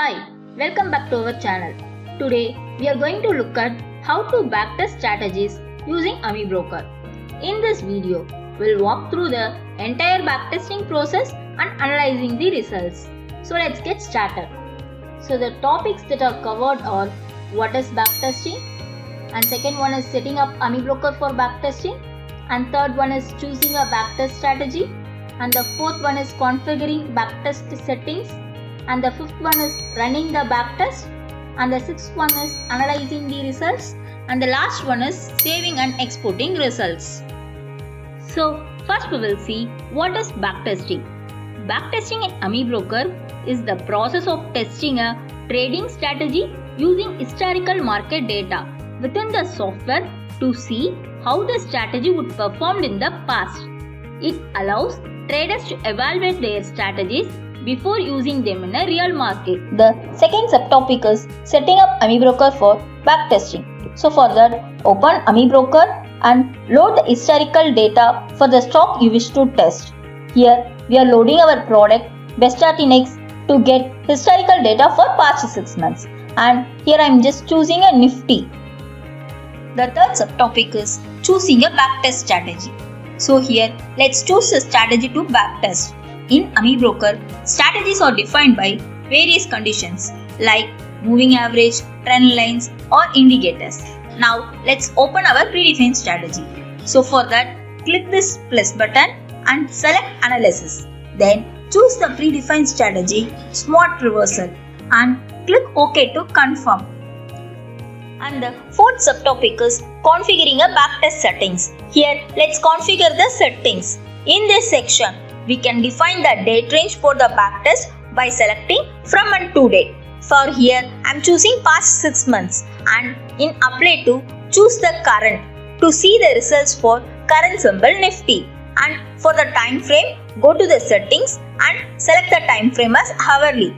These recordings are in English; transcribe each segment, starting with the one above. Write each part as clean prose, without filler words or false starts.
Hi, welcome back to our channel. Today we are going to look at how to backtest strategies using Amibroker. In this video, we'll walk through the entire backtesting process and analyzing the results. So let's get started. So the topics that are covered are what is backtesting, and second one is setting up Amibroker for backtesting, and third one is choosing a backtest strategy, and the fourth one is configuring backtest settings, and the fifth one is running the backtest, and the sixth one is analyzing the results, and the last one is saving and exporting results. So first we will see what is backtesting. Backtesting in Amibroker is the process of testing a trading strategy using historical market data within the software to see how the strategy would perform in the past. It allows traders to evaluate their strategies before using them in a real market. The second subtopic is setting up Amibroker for backtesting. So for that, open Amibroker and load the historical data for the stock you wish to test. Here we are loading our product Backtesting to get historical data for past 6 months, and here I am just choosing a Nifty. The third subtopic is choosing a backtest strategy. So here let's choose a strategy to backtest. In Amibroker, strategies are defined by various conditions like moving average, trend lines or indicators. Now let's open our predefined strategy. So for that, click this plus button and select analysis. Then choose the predefined strategy smart reversal and click OK to confirm. And the fourth subtopic is configuring a backtest settings. Here let's configure the settings. In this section, we can define the date range for the backtest by selecting from and to date. For here, I am choosing past 6 months, and in apply to choose the current to see the results for current symbol Nifty. And for the time frame, go to the settings and select the time frame as hourly.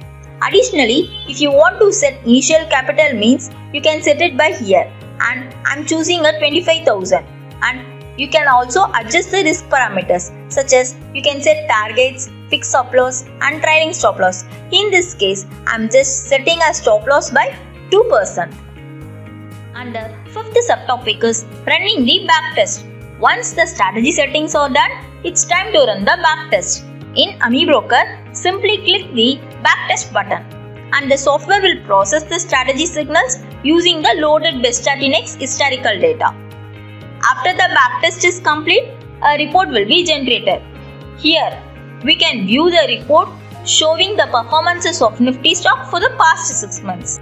Additionally, if you want to set initial capital means, you can set it by here, and I am choosing a 25,000. And you can also adjust the risk parameters, such as you can set targets, fixed stop loss and trailing stop loss. In this case, I am just setting a stop loss by 2%. And the fifth subtopic is running the backtest. Once the strategy settings are done, it's time to run the backtest. In Amibroker, simply click the backtest button, and the software will process the strategy signals using the loaded Backtesting historical data. After the backtest is complete, a report will be generated. Here, we can view the report showing the performances of Nifty stock for the past 6 months.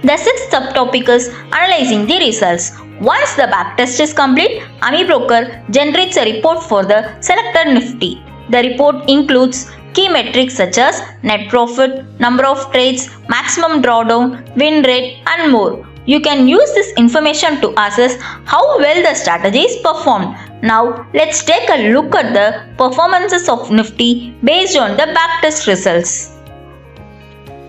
The sixth subtopic is analyzing the results. Once the backtest is complete, Amibroker generates a report for the selected Nifty. The report includes key metrics such as net profit, number of trades, maximum drawdown, win rate and more. You can use this information to assess how well the strategy is performed. Now let's take a look at the performances of Nifty based on the backtest results.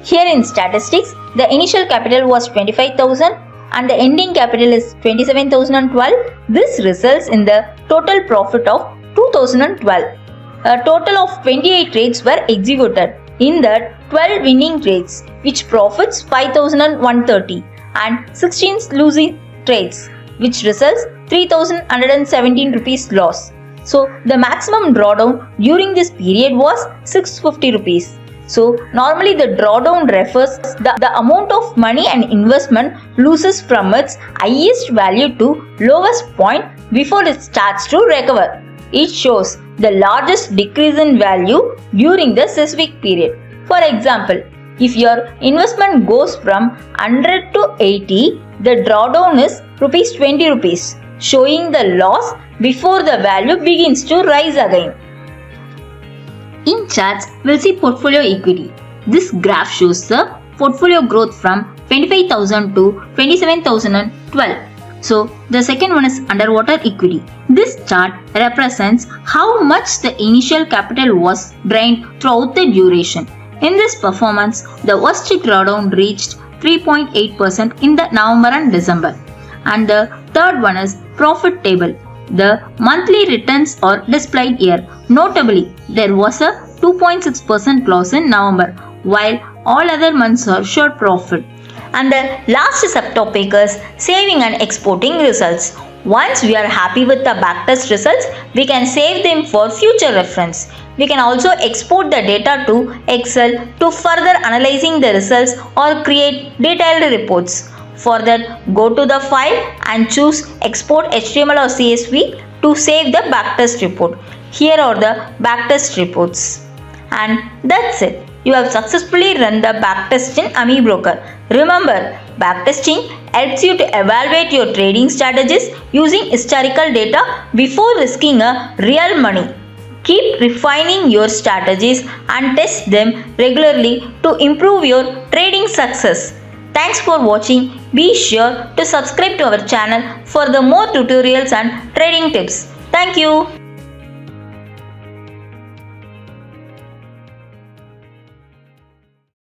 Here in statistics, the initial capital was 25,000 and the ending capital is 27,012. This results in the total profit of 2,012. A total of 28 trades were executed. In that, 12 winning trades, which profits 5,130. and 16 losing trades, which results 3,117 rupees loss. So the maximum drawdown during this period was 650 rupees. So normally the drawdown refers the amount of money an investment loses from its highest value to lowest point before it starts to recover. It shows the largest decrease in value during the specific period. For example, if your investment goes from 100 to 80, the drawdown is ₹20 rupees, showing the loss before the value begins to rise again. In charts, we'll see portfolio equity. This graph shows the portfolio growth from 25,000 to 27,012. So, the second one is underwater equity. This chart represents how much the initial capital was drained throughout the duration. In this performance, the worst drawdown reached 3.8% in the November and December. And the third one is profit table. The monthly returns are displayed here. Notably, there was a 2.6% loss in November, while all other months are short profit. And the last subtopic is saving and exporting results. Once we are happy with the backtest results, we can save them for future reference. We can also export the data to Excel to further analyzing the results or create detailed reports. For that, go to the file and choose Export HTML or CSV to save the backtest report. Here are the backtest reports. And that's it. You have successfully run the backtest in Amibroker. Remember, backtesting helps you to evaluate your trading strategies using historical data before risking a real money. Keep refining your strategies and test them regularly to improve your trading success. Thanks for watching. Be sure to subscribe to our channel for the more tutorials and trading tips. Thank you.